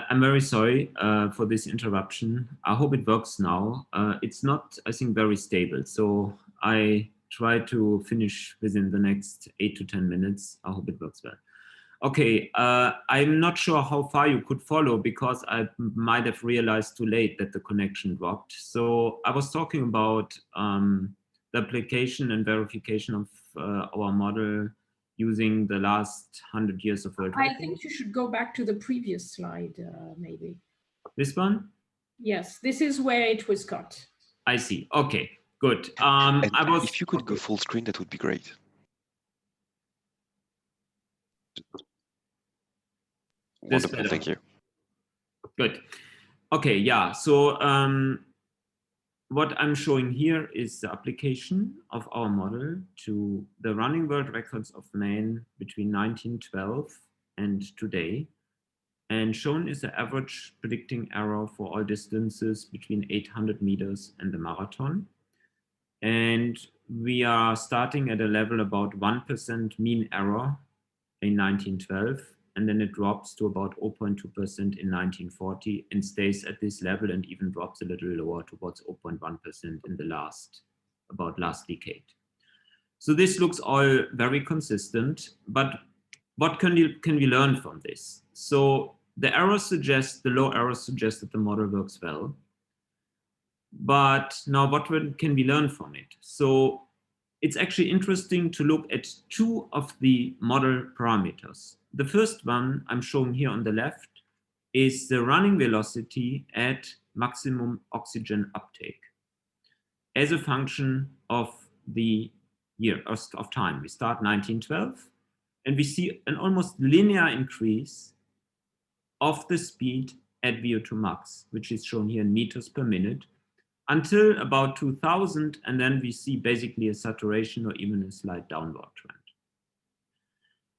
I'm very sorry for this interruption. I hope it works now. It's not, I think, very stable. So I try to finish within the next 8 to 10 minutes. I hope it works well. Okay, I'm not sure how far you could follow because I might have realized too late that the connection dropped. So I was talking about the application and verification of our model using the last 100 years of world record. I think you should go back to the previous slide, maybe. This one? Yes, this is where it was cut. I see. Okay, good. If you could go full screen, that would be great. Wonderful, thank you. Good. Okay, yeah. So what I'm showing here is the application of our model to the running world records of man between 1912 and today. And shown is the average predicting error for all distances between 800 meters and the marathon. And we are starting at a level about 1% mean error in 1912. And then it drops to about 0.2% in 1940 and stays at this level and even drops a little lower towards 0.1% in the last decade. So this looks all very consistent, but what can we learn from this? So the low errors suggest that the model works well. But now what can we learn from it? So it's actually interesting to look at two of the model parameters. The first one I'm showing here on the left is the running velocity at maximum oxygen uptake as a function of the year of time. We start 1912 and we see an almost linear increase of the speed at VO2 max, which is shown here in meters per minute, until about 2000, and then we see basically a saturation or even a slight downward trend.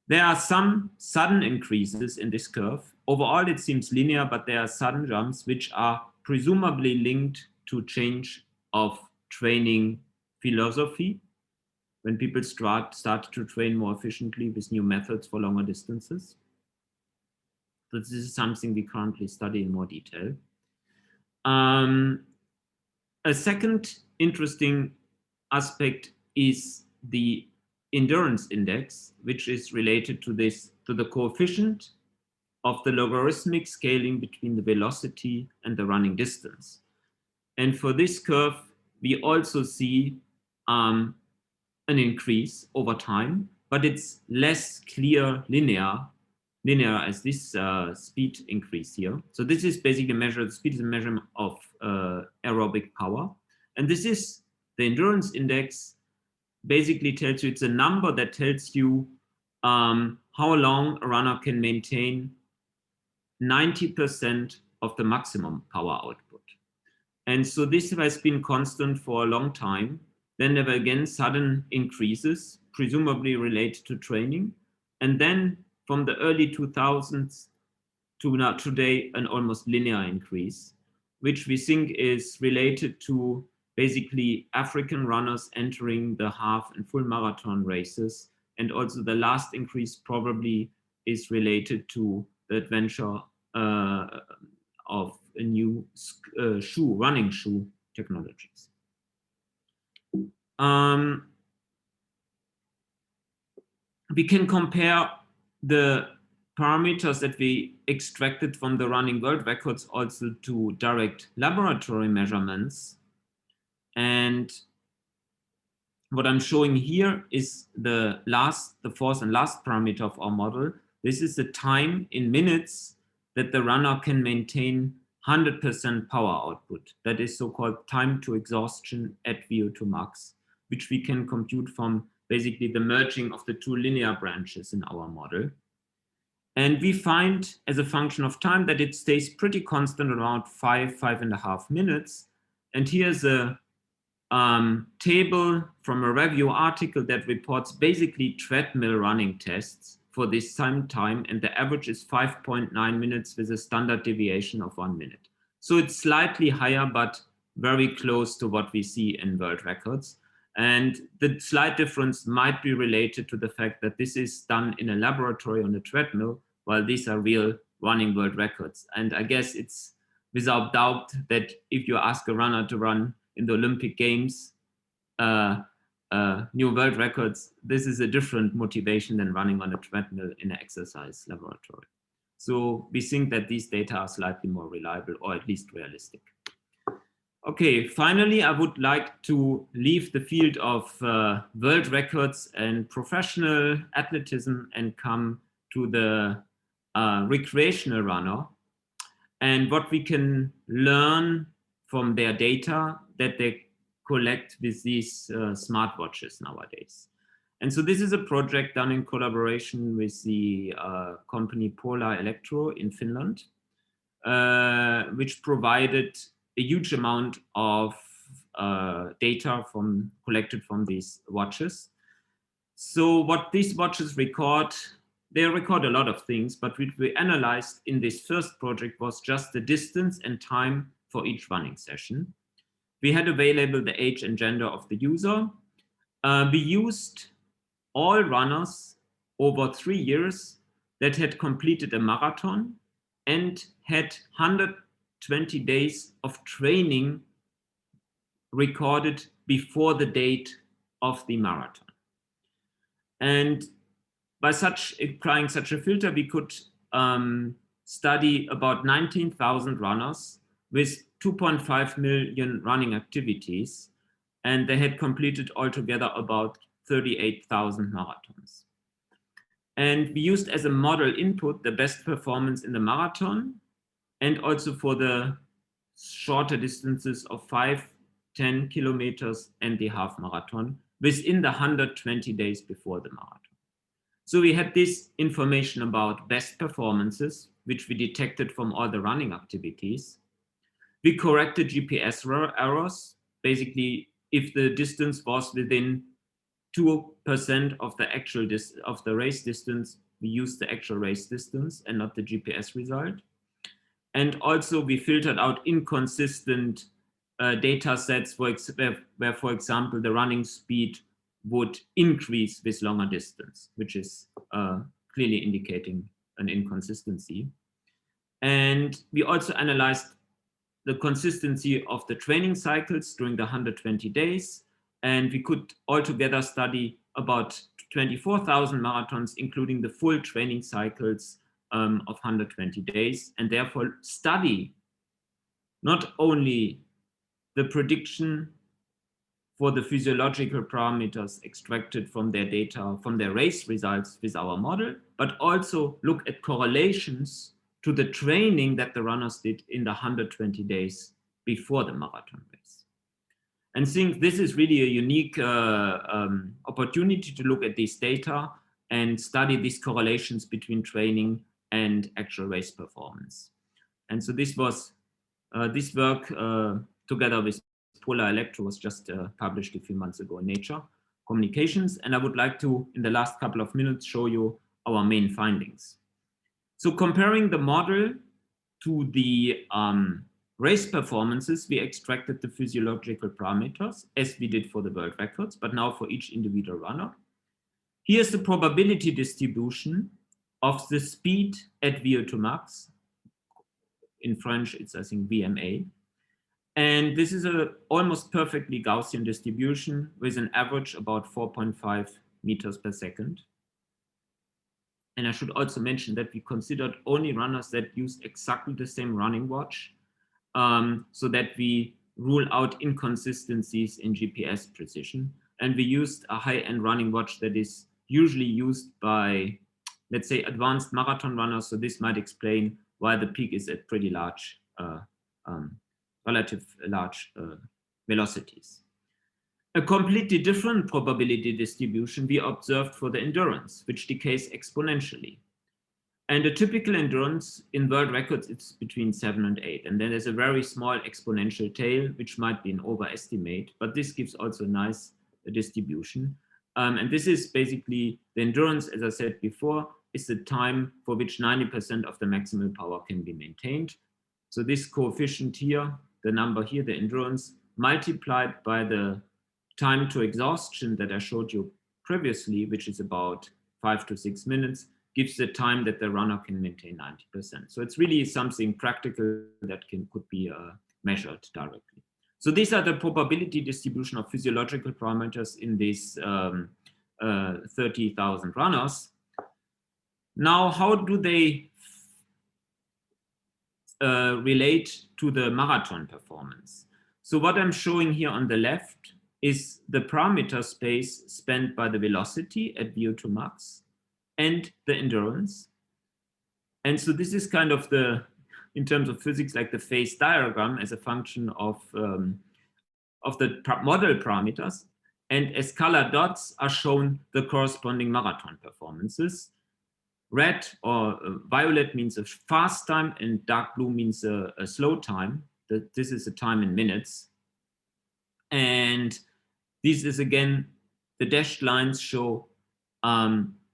There are some sudden increases in this curve. Overall, it seems linear, but there are sudden jumps which are presumably linked to change of training philosophy when people start to train more efficiently with new methods for longer distances. So this is something we currently study in more detail. A second interesting aspect is the endurance index, which is related to the coefficient of the logarithmic scaling between the velocity and the running distance. And for this curve, we also see an increase over time, but it's less clear linear as this speed increase here. So this is basically the speed is a measurement of aerobic power. And this is the endurance index basically tells you, it's a number that tells you how long a runner can maintain 90% of the maximum power output. And so this has been constant for a long time. Then there were again sudden increases, presumably related to training. And then from the early 2000s to now today, an almost linear increase, which we think is related to basically African runners entering the half and full marathon races. And also the last increase probably is related to the adventure of a new running shoe technologies. We can compare the parameters that we extracted from the running world records also to direct laboratory measurements. And what I'm showing here is the fourth and last parameter of our model. This is the time in minutes that the runner can maintain 100% power output. That is so-called time to exhaustion at VO2 max, which we can compute from basically the merging of the two linear branches in our model. And we find as a function of time that it stays pretty constant around 5.5 minutes. And here's a table from a review article that reports basically treadmill running tests for this same time, and the average is 5.9 minutes with a standard deviation of 1 minute. So it's slightly higher, but very close to what we see in world records. And the slight difference might be related to the fact that this is done in a laboratory on a treadmill, while these are real running world records. And I guess it's without doubt that if you ask a runner to run in the Olympic Games, new world records, this is a different motivation than running on a treadmill in an exercise laboratory. So we think that these data are slightly more reliable, or at least realistic. Okay, finally, I would like to leave the field of world records and professional athleticism and come to the recreational runner and what we can learn from their data that they collect with these smartwatches nowadays. And so this is a project done in collaboration with the company Polar Electro in Finland, which provided a huge amount of data collected from these watches. So what these watches record, they record a lot of things, but what we analyzed in this first project was just the distance and time for each running session. We had available the age and gender of the user. We used all runners over 3 years that had completed a marathon and had 120 days of training recorded before the date of the marathon. And by applying such a filter, we could study about 19,000 runners with 2.5 million running activities, and they had completed altogether about 38,000 marathons. And we used as a model input the best performance in the marathon and also for the shorter distances of 5, 10 kilometers and the half marathon within the 120 days before the marathon. So we had this information about best performances, which we detected from all the running activities. We corrected GPS errors. Basically, if the distance was within 2% of the actual of the race distance, we used the actual race distance and not the GPS result. And also we filtered out inconsistent data sets where, for example, the running speed would increase with longer distance, which is clearly indicating an inconsistency. And we also analyzed the consistency of the training cycles during the 120 days. And we could altogether study about 24,000 marathons, including the full training cycles of 120 days, and therefore study not only the prediction for the physiological parameters extracted from their data, from their race results with our model, but also look at correlations to the training that the runners did in the 120 days before the marathon race. And think this is really a unique opportunity to look at this data and study these correlations between training and actual race performance. And so this was, this work together with Polar Electro was just published a few months ago in Nature Communications. And I would like to, in the last couple of minutes, show you our main findings. So comparing the model to the race performances, we extracted the physiological parameters as we did for the world records, but now for each individual runner. Here's the probability distribution of the speed at VO2 max. In French, it's, I think, VMA. And this is a almost perfectly Gaussian distribution with an average about 4.5 meters per second. And I should also mention that we considered only runners that use exactly the same running watch, so that we rule out inconsistencies in GPS precision. And we used a high-end running watch that is usually used by, let's say, advanced marathon runners. So this might explain why the peak is at pretty large, relative large velocities. A completely different probability distribution we observed for the endurance, which decays exponentially. And a typical endurance in world records, it's between 7 and 8. And then there's a very small exponential tail, which might be an overestimate, but this gives also a nice distribution. And this is basically the endurance, as I said before, is the time for which 90% of the maximal power can be maintained. So this coefficient here, the number here, the endurance, multiplied by the time to exhaustion that I showed you previously, which is about 5 to 6 minutes, gives the time that the runner can maintain 90%. So it's really something practical that could be measured directly. So these are the probability distribution of physiological parameters in these 30,000 runners. Now, how do they relate to the marathon performance? So what I'm showing here on the left is the parameter space spent by the velocity at VO2 max and the endurance. And so this is kind of the, in terms of physics, like the phase diagram as a function of the model parameters. And as color dots are shown the corresponding marathon performances. Red or violet means a fast time, and dark blue means a slow time. This is a time in minutes. And this is, again, the dashed lines show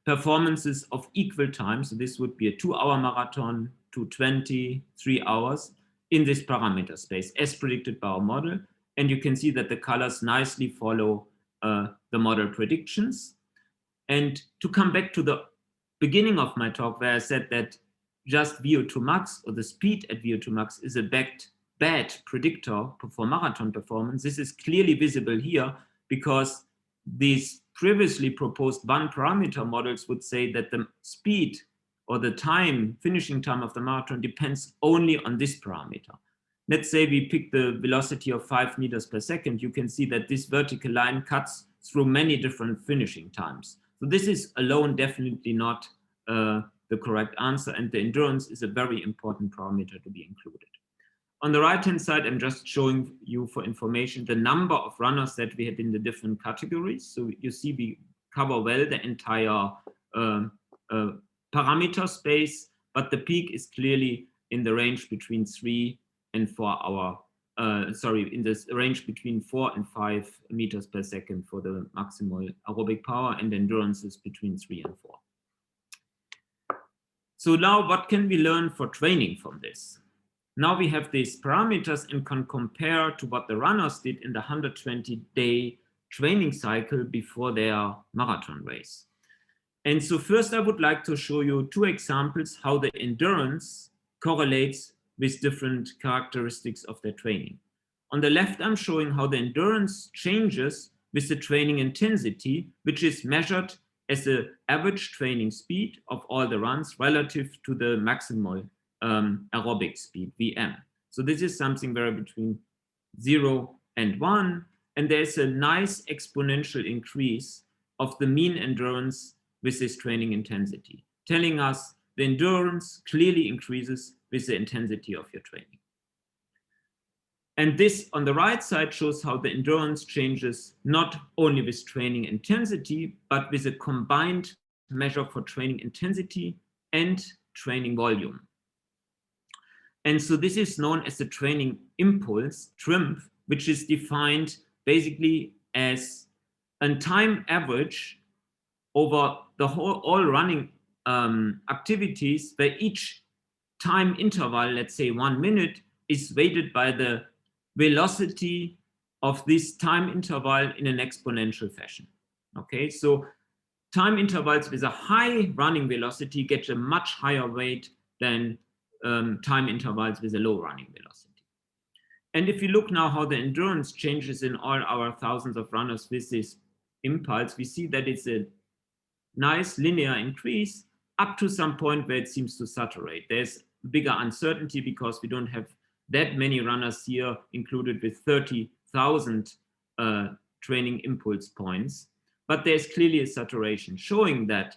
performances of equal time. So this would be a 2-hour marathon, 2:20, 3 hours in this parameter space as predicted by our model. And you can see that the colors nicely follow the model predictions. And to come back to the beginning of my talk, where I said that just VO2 max, or the speed at VO2 max, is a bad predictor for marathon performance, this is clearly visible here, because these previously proposed one-parameter models would say that the speed or the time, finishing time of the marathon depends only on this parameter. Let's say we pick the velocity of 5 meters per second. You can see that this vertical line cuts through many different finishing times. So this is alone definitely not the correct answer, and the endurance is a very important parameter to be included. On the right-hand side, I'm just showing you for information the number of runners that we had in the different categories. So you see we cover well the entire parameter space, but the peak is clearly in the range between 3 and 4 hour, in this range between 4 and 5 meters per second for the maximal aerobic power, and endurance is between 3 and 4. So now what can we learn for training from this? Now we have these parameters and can compare to what the runners did in the 120-day training cycle before their marathon race. And so first I would like to show you 2 examples how the endurance correlates with different characteristics of their training. On the left, I'm showing how the endurance changes with the training intensity, which is measured as the average training speed of all the runs relative to the maximal aerobic speed, VM. So this is something where between 0 and 1, and there's a nice exponential increase of the mean endurance with this training intensity, telling us the endurance clearly increases with the intensity of your training. And this on the right side shows how the endurance changes not only with training intensity, but with a combined measure for training intensity and training volume. And so this is known as the training impulse, TRIMP, which is defined basically as a time average over the all running activities, where each time interval, let's say 1 minute, is weighted by the velocity of this time interval in an exponential fashion. Okay, so time intervals with a high running velocity get a much higher weight than time intervals with a low running velocity. And if you look now how the endurance changes in all our thousands of runners with this impulse, we see that it's a nice linear increase up to some point where it seems to saturate. There's bigger uncertainty because we don't have that many runners here included with 30,000 training impulse points, but there's clearly a saturation showing that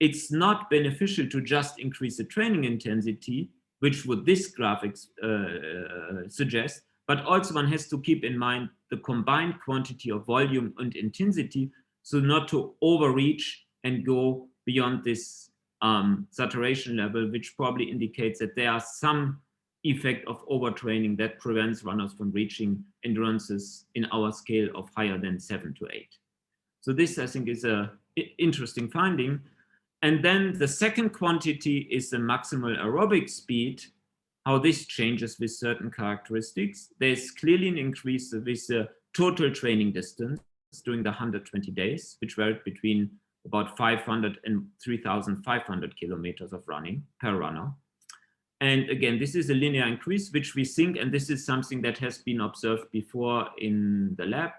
it's not beneficial to just increase the training intensity, which would this graphic suggest, but also one has to keep in mind the combined quantity of volume and intensity, so not to overreach and go beyond this saturation level, which probably indicates that there are some effect of overtraining that prevents runners from reaching endurances in our scale of higher than 7 to 8. So this, I think, is an interesting finding. And then the second quantity is the maximal aerobic speed, how this changes with certain characteristics. There's clearly an increase with the total training distance during the 120 days, which varied between about 500 and 3,500 kilometers of running per runner. And again, this is a linear increase, which we think, and this is something that has been observed before in the lab,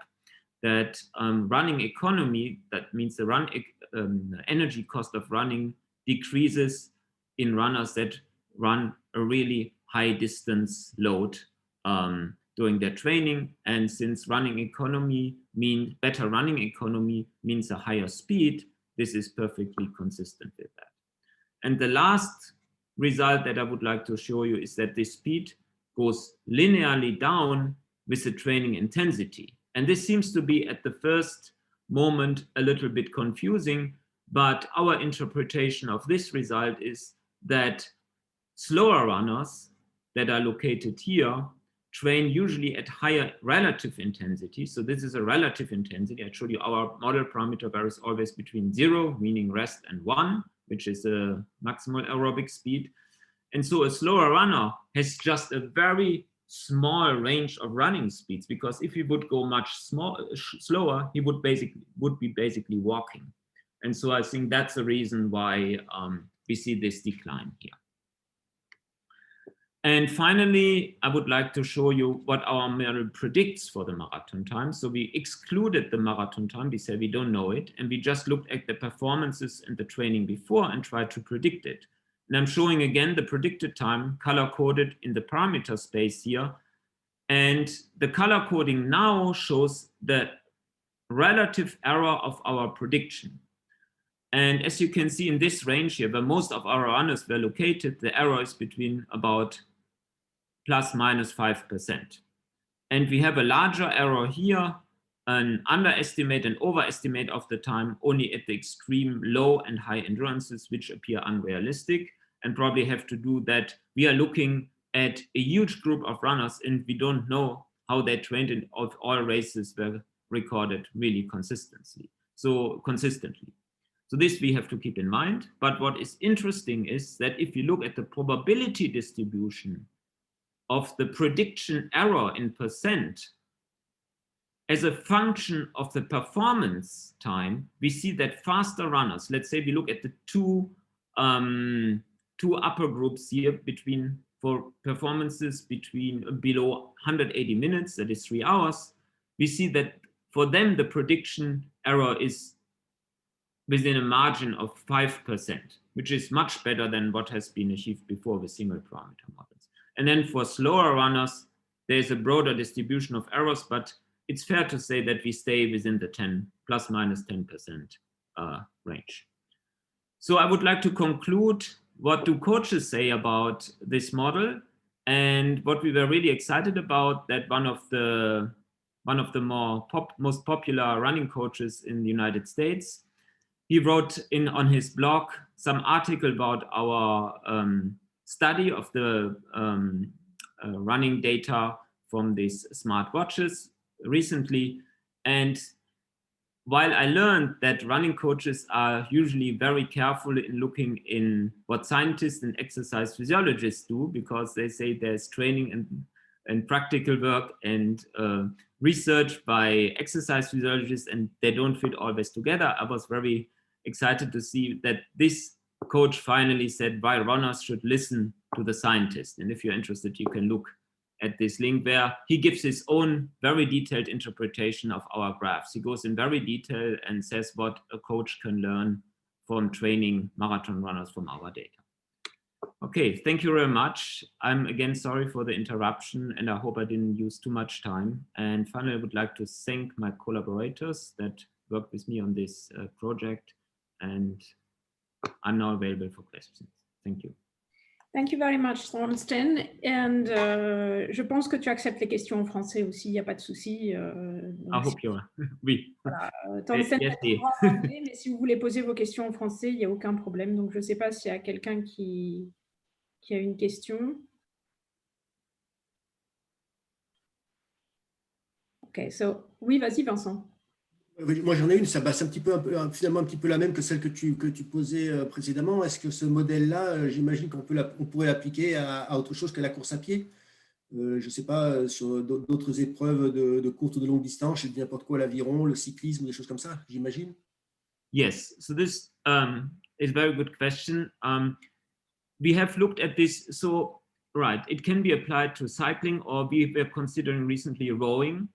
that running economy, that means the energy cost of running, decreases in runners that run a really high distance load during their training. And since running economy means better running economy means a higher speed, this is perfectly consistent with that. And the last result that I would like to show you is that this speed goes linearly down with the training intensity. And this seems to be at the first moment a little bit confusing, but our interpretation of this result is that slower runners that are located here train usually at higher relative intensity. So this is a relative intensity. I showed you our model parameter varies always between 0, meaning rest, and 1, which is a maximal aerobic speed. And so a slower runner has just a very small range of running speeds, because if he would go much slower, he would be basically walking. And so I think that's the reason why we see this decline here. And finally, I would like to show you what our model predicts for the marathon time. So we excluded the marathon time. We said we don't know it. And we just looked at the performances and the training before and tried to predict it. And I'm showing again the predicted time color-coded in the parameter space here. And the color coding now shows the relative error of our prediction. And as you can see in this range here, where most of our runners were located, the error is between about ±5%. And we have a larger error here, an underestimate and overestimate of the time only at the extreme low and high endurances, which appear unrealistic, and probably have to do that we are looking at a huge group of runners and we don't know how they trained, and of all races were recorded really consistently. So this we have to keep in mind. But what is interesting is that if you look at the probability distribution of the prediction error in percent as a function of the performance time, we see that faster runners, let's say we look at the two upper groups here for performances below 180 minutes, that is 3 hours, we see that for them the prediction error is within a margin of 5%, which is much better than what has been achieved before with single parameter models. And then for slower runners, there's a broader distribution of errors, but it's fair to say that we stay within the ±10% range. So I would like to conclude, what do coaches say about this model? And what we were really excited about, that one of the most popular running coaches in the United States, he wrote on his blog some article about our study of the running data from these smart watches recently. And while I learned that running coaches are usually very careful in looking in what scientists and exercise physiologists do, because they say there's training and practical work and research by exercise physiologists, and they don't fit always together, I was very excited to see that this coach finally said why runners should listen to the scientist. And if you're interested, you can look at this link where he gives his own very detailed interpretation of our graphs. He goes in very detail and says what a coach can learn from training marathon runners from our data. Okay, thank you very much. I'm again sorry for the interruption, and I hope I didn't use too much time. And finally, I would like to thank my collaborators that worked with me on this project, and I'm now available for questions. Thank you. Thank you very much, Thorsten. And je pense que tu acceptes les questions en français aussi, il n'y a pas de souci. I hope you are. Oui. Voilà. Thorsten Yes, en anglais, mais si vous voulez poser vos questions en français, il n'y a aucun problème. Donc, je ne sais pas s'il y a quelqu'un qui a une question. OK, so, oui, vas-y, Vincent. Moi, j'en ai une, c'est finalement un petit peu la même que celle que tu posais précédemment. Est-ce que ce modèle-là, j'imagine qu'on pourrait l'appliquer à autre chose que la course à pied? Je ne sais pas, sur d'autres épreuves de courte ou de longue distance, n'importe quoi, l'aviron, le cyclisme, des choses comme ça, j'imagine? Yes, so this is a very good question. We have looked at this, so right, it can be applied to cycling, or we were considering recently rowing.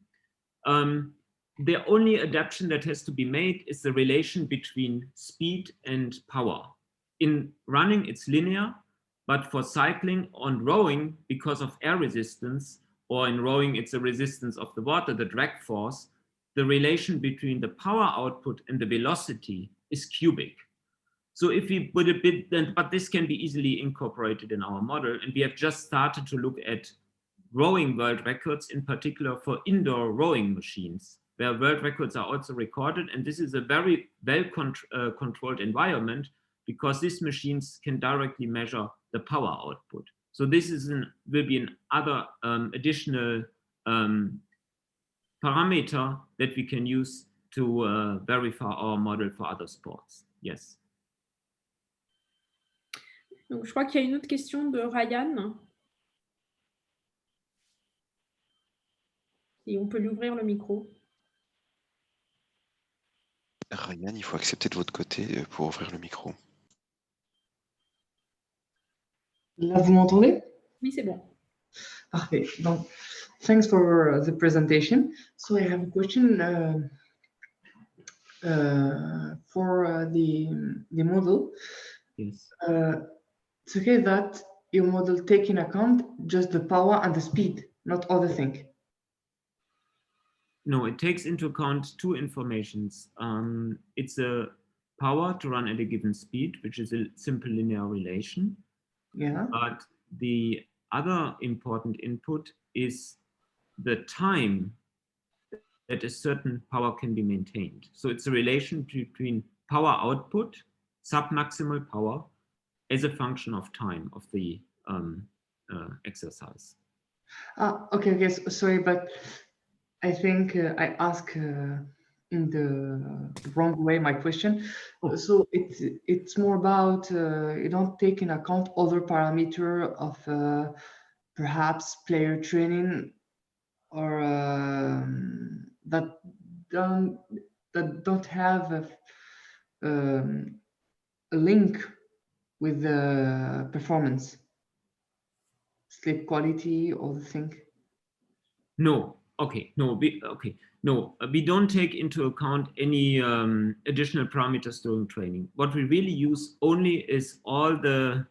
The only adaptation that has to be made is the relation between speed and power. In running, it's linear, but for cycling and rowing, because of air resistance, or in rowing, it's the resistance of the water, the drag force, the relation between the power output and the velocity is cubic. So if we put a bit, but this can be easily incorporated in our model, and we have just started to look at rowing world records, in particular for indoor rowing machines, where world records are also recorded, and this is a very well controlled environment, because these machines can directly measure the power output. So this is will be another additional parameter that we can use to verify our model for other sports. Yes. Donc, je crois qu'il y a une autre question de Ryan. Et on peut lui ouvrir le micro. Ryan, il faut accepter de votre côté pour ouvrir le micro. Là, vous m'entendez? Oui, c'est bon. Parfait. Donc, thanks for the presentation. So I have a question for the model. Yes. It's okay that your model take in account just the power and the speed, not other thing. No, it takes into account two informations. It's a power to run at a given speed, which is a simple linear relation. Yeah. But the other important input is the time that a certain power can be maintained. So it's a relation between power output, sub-maximal power, as a function of time of the exercise. Okay, sorry, but I think I asked in the wrong way my question. Oh. So it's more about you don't take in account other parameter of perhaps player training, or that don't have a link with the performance, sleep quality, or the thing. No. Okay, no, we don't take into account any additional parameters during training. What we really use only is all the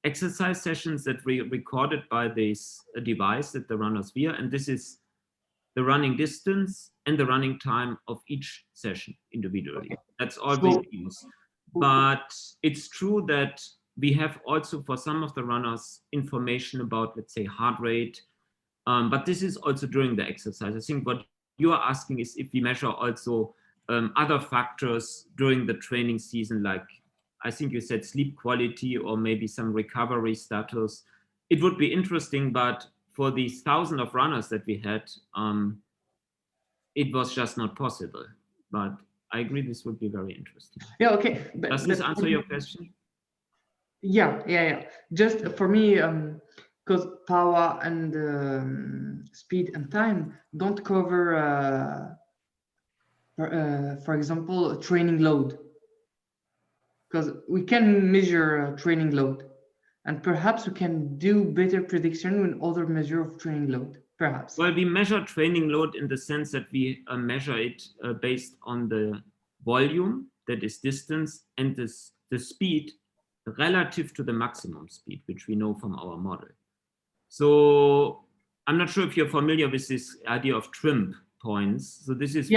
exercise sessions that we recorded by this device that the runners wear, and this is the running distance and the running time of each session individually. Okay. That's all we use. But it's true that we have also for some of the runners information about, let's say, heart rate, but this is also during the exercise. I think what you are asking is if we measure also other factors during the training season, like I think you said sleep quality or maybe some recovery status. It would be interesting, but for these thousands of runners that we had, it was just not possible. But I agree this would be very interesting. Yeah, okay. Does this answer your question? Yeah. Just for me, because power and speed and time don't cover, for example, training load. Because we can measure training load, and perhaps we can do better prediction with other measure of training load, perhaps. Well, we measure training load in the sense that we measure it based on the volume, that is distance, and the speed relative to the maximum speed, which we know from our model. So I'm not sure if you're familiar with this idea of TRIMP points. So this is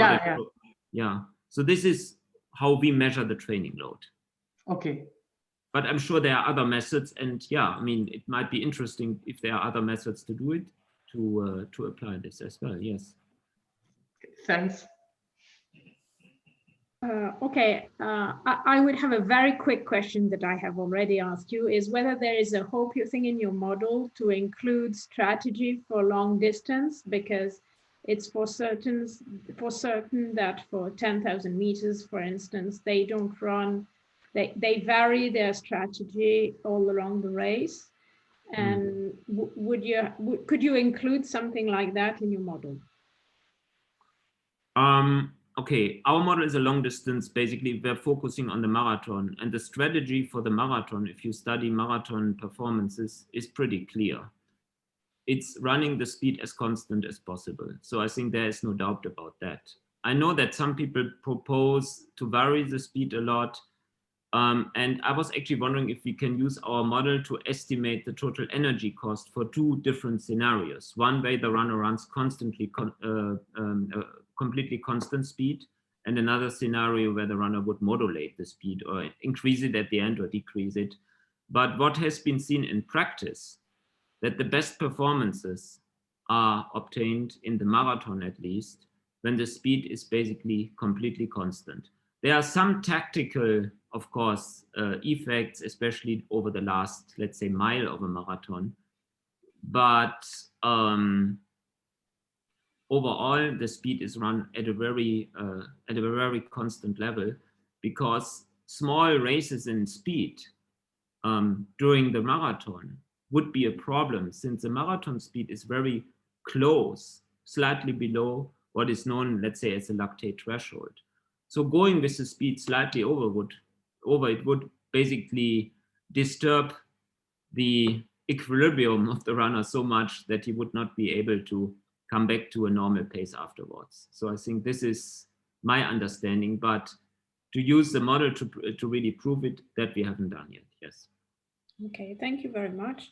So this is how we measure the training load. Okay. But I'm sure there are other methods, and I mean, it might be interesting if there are other methods to do it, to apply this as well. Yes. Thanks. Okay, I would have a very quick question that I have already asked you, is whether there is a hope you think in your model to include strategy for long distance, because it's for certain that for 10,000 meters, for instance, they don't run, they vary their strategy all along the race. And could you include something like that in your model? okay, our model is a long distance. Basically, we're focusing on the marathon, and the strategy for the marathon, if you study marathon performances, is pretty clear. It's running the speed as constant as possible. So I think there is no doubt about that. I know that some people propose to vary the speed a lot. And I was actually wondering if we can use our model to estimate the total energy cost for two different scenarios. One way the runner runs constantly, completely constant speed, and another scenario where the runner would modulate the speed or increase it at the end or decrease it. But what has been seen in practice, that the best performances are obtained in the marathon, at least, when the speed is basically completely constant. There are some tactical, of course, effects, especially over the last, let's say, mile of a marathon. But overall, the speed is run at a very constant level, because small races in speed during the marathon would be a problem, since the marathon speed is very close, slightly below what is known, let's say, as a lactate threshold. So going with the speed slightly over it would basically disturb the equilibrium of the runner so much that he would not be able to come back to a normal pace afterwards. So I think this is my understanding, but to use the model to really prove it, that we haven't done yet, yes. Okay, thank you very much.